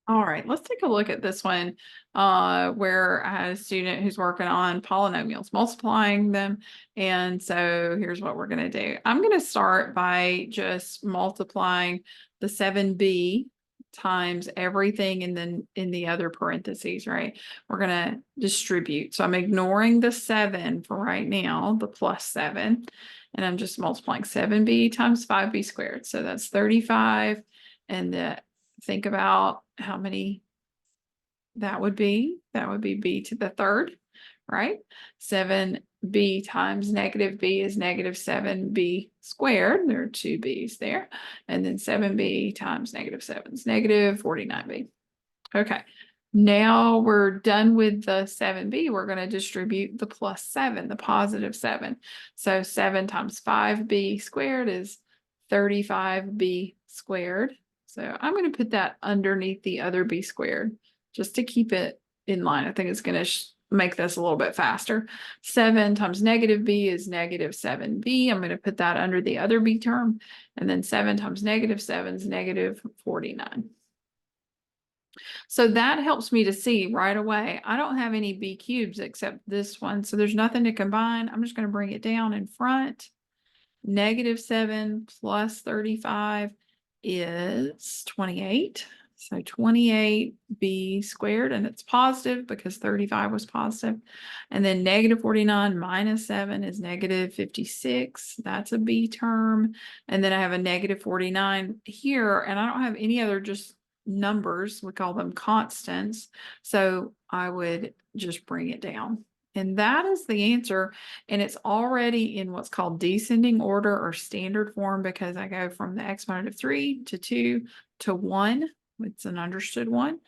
All right, let's take a look at this one where I had a student who's working on polynomials, multiplying them. And so here's what we're going to do. I'm going to start by just multiplying the 7b times everything in the other parentheses, right? We're going to distribute. So I'm ignoring the 7 for right now, the plus 7, and I'm just multiplying 7b times 5b squared. So that's 35, and think about how many that would be. That would be b to the third, right? 7b times negative b is negative 7b squared. There are two b's there. And then 7b times negative 7 is negative 49b. Okay. Now we're done with the 7b. We're going to distribute the plus 7, the positive 7. So 7 times 5b squared is 35b squared. So I'm going to put that underneath the other b squared just to keep it in line. I think it's going to make this a little bit faster. 7 times negative b is negative 7b. I'm going to put that under the other b term. And then 7 times negative 7 is negative 49. So that helps me to see right away, I don't have any b cubes except this one. So there's nothing to combine. I'm just going to bring it down in front. Negative 7 plus 35 is 28. So 28b squared, and it's positive because 35 was positive. And then negative 49 minus 7 is negative 56. That's a b term. And then I have a negative 49 here, and I don't have any other just numbers. We call them constants. So I would just bring it down. And that is the answer. And it's already in what's called descending order or standard form because I go from the exponent of 3 to 2 to 1. It's an understood one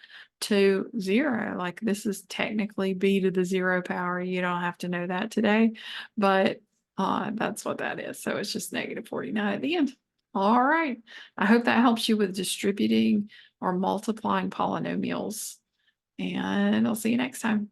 to 0. Like this is technically b to the 0 power. You don't have to know that today, but that's what that is. So it's just negative 49 at the end. All right. I hope that helps you with distributing or multiplying polynomials. And I'll see you next time.